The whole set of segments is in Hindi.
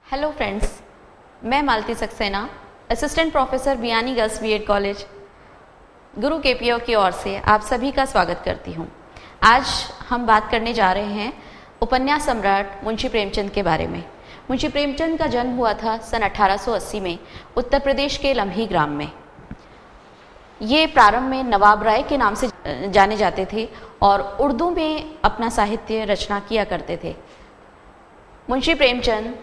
हेलो फ्रेंड्स, मैं Malti Saxena, assistant professor Biyani girls BEd college गुरु केपीओ की ओर से आप सभी का स्वागत करती हूँ। आज हम बात करने जा रहे हैं उपन्यास सम्राट मुंशी प्रेमचंद के बारे में। मुंशी प्रेमचंद का जन्म हुआ था सन 1880 में उत्तर प्रदेश के लम्ही ग्राम में। ये प्रारंभ में नवाब राय के नाम से जाने जाते थे और उर्दू में अपना साहित्य रचना किया करते थे। मुंशी प्रेमचंद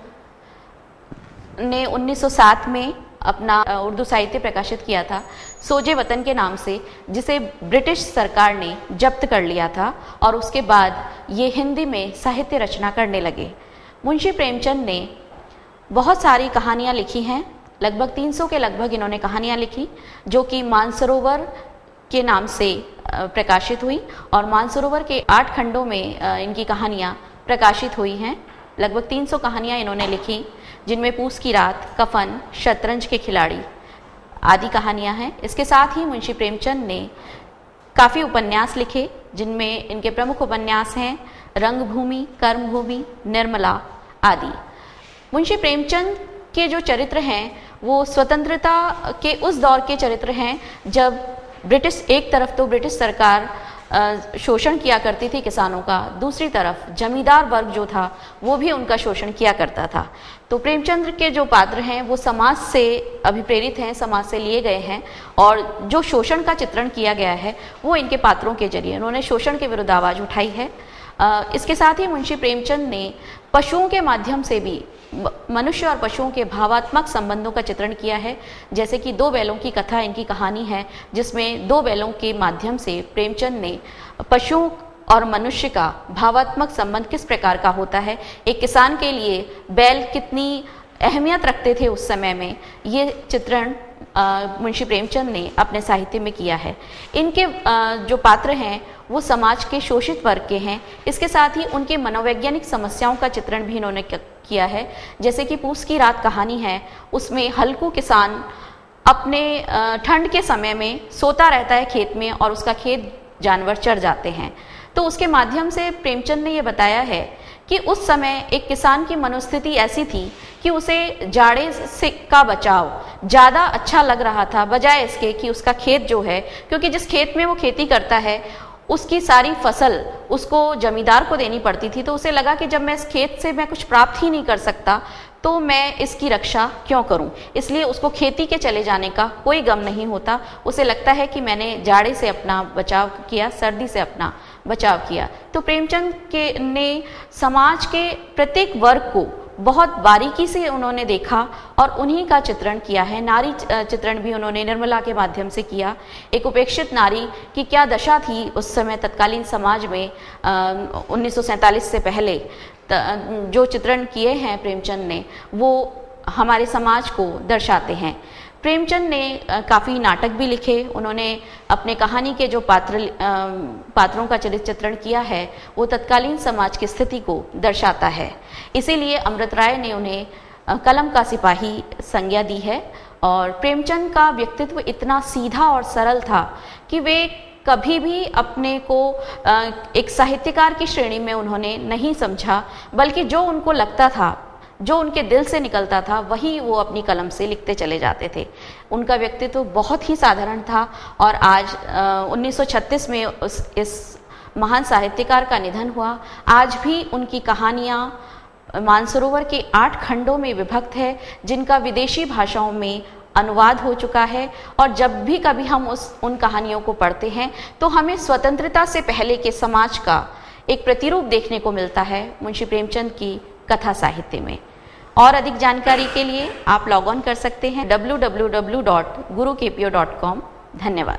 ने 1907 में अपना उर्दू साहित्य प्रकाशित किया था सोजे वतन के नाम से, जिसे ब्रिटिश सरकार ने जब्त कर लिया था और उसके बाद ये हिंदी में साहित्य रचना करने लगे। मुंशी प्रेमचंद ने बहुत सारी कहानियाँ लिखी हैं, लगभग 300 के लगभग इन्होंने कहानियाँ लिखी, जो कि मानसरोवर के नाम से प्रकाशित हुई और मानसरोवर के 8 खंडों में इनकी कहानियाँ प्रकाशित हुई हैं। लगभग 300 कहानियाँ इन्होंने लिखी, जिनमें पूस की रात, कफन, शतरंज के खिलाड़ी आदि कहानियाँ हैं। इसके साथ ही मुंशी प्रेमचंद ने काफ़ी उपन्यास लिखे, जिनमें इनके प्रमुख उपन्यास हैं रंगभूमि, कर्मभूमि, निर्मला आदि। मुंशी प्रेमचंद के जो चरित्र हैं वो स्वतंत्रता के उस दौर के चरित्र हैं जब एक तरफ तो ब्रिटिश सरकार शोषण किया करती थी किसानों का, दूसरी तरफ जमींदार वर्ग जो था वो भी उनका शोषण किया करता था। तो प्रेमचंद के जो पात्र हैं वो समाज से अभिप्रेरित हैं, समाज से लिए गए हैं, और जो शोषण का चित्रण किया गया है वो इनके पात्रों के जरिए उन्होंने शोषण के विरुद्ध आवाज़ उठाई है। इसके साथ ही मुंशी प्रेमचंद ने पशुओं के माध्यम से भी मनुष्य और पशुओं के भावात्मक संबंधों का चित्रण किया है। जैसे कि 2 बैलों की कथा इनकी कहानी है, जिसमें 2 बैलों के माध्यम से प्रेमचंद ने पशुओं और मनुष्य का भावात्मक संबंध किस प्रकार का होता है, एक किसान के लिए बैल कितनी अहमियत रखते थे उस समय में, ये चित्रण मुंशी प्रेमचंद ने अपने साहित्य में किया है। इनके जो पात्र हैं वो समाज के शोषित वर्ग के हैं। इसके साथ ही उनके मनोवैज्ञानिक समस्याओं का चित्रण भी इन्होंने किया है। जैसे कि पूस की रात कहानी है, उसमें हल्कू किसान अपने ठंड के समय में सोता रहता है खेत में और उसका खेत जानवर चर जाते हैं। तो उसके माध्यम से प्रेमचंद ने ये बताया है कि उस समय एक किसान की मनोस्थिति ऐसी थी कि उसे जाड़े से का बचाव ज़्यादा अच्छा लग रहा था, बजाय इसके कि उसका खेत जो है, क्योंकि जिस खेत में वो खेती करता है उसकी सारी फसल उसको जमींदार को देनी पड़ती थी। तो उसे लगा कि जब मैं इस खेत से मैं कुछ प्राप्त ही नहीं कर सकता तो मैं इसकी रक्षा क्यों करूं, इसलिए उसको खेती के चले जाने का कोई गम नहीं होता। उसे लगता है कि मैंने जाड़े से अपना बचाव किया, सर्दी से अपना बचाव किया। तो प्रेमचंद ने समाज के प्रत्येक वर्ग को बहुत बारीकी से उन्होंने देखा और उन्हीं का चित्रण किया है। नारी चित्रण भी उन्होंने निर्मला के माध्यम से किया। एक उपेक्षित नारी की क्या दशा थी उस समय तत्कालीन समाज में, 1947 से पहले जो चित्रण किए हैं प्रेमचंद ने, वो हमारे समाज को दर्शाते हैं। प्रेमचंद ने काफ़ी नाटक भी लिखे। उन्होंने अपने कहानी के जो पात्रों का चरित्र चित्रण किया है वो तत्कालीन समाज की स्थिति को दर्शाता है। इसीलिए अमृत राय ने उन्हें कलम का सिपाही संज्ञा दी है। और प्रेमचंद का व्यक्तित्व इतना सीधा और सरल था कि वे कभी भी अपने को एक साहित्यकार की श्रेणी में उन्होंने नहीं समझा, बल्कि जो उनको लगता था, जो उनके दिल से निकलता था, वही वो अपनी कलम से लिखते चले जाते थे। उनका व्यक्तित्व बहुत ही साधारण था और आज 1936 में इस महान साहित्यकार का निधन हुआ। आज भी उनकी कहानियाँ मानसरोवर के 8 खंडों में विभक्त है, जिनका विदेशी भाषाओं में अनुवाद हो चुका है। और जब भी कभी हम उन कहानियों को पढ़ते हैं तो हमें स्वतंत्रता से पहले के समाज का एक प्रतिरूप देखने को मिलता है मुंशी प्रेमचंद की कथा साहित्य में। और अधिक जानकारी के लिए आप लॉग ऑन कर सकते हैं www.gurukpo.com। धन्यवाद।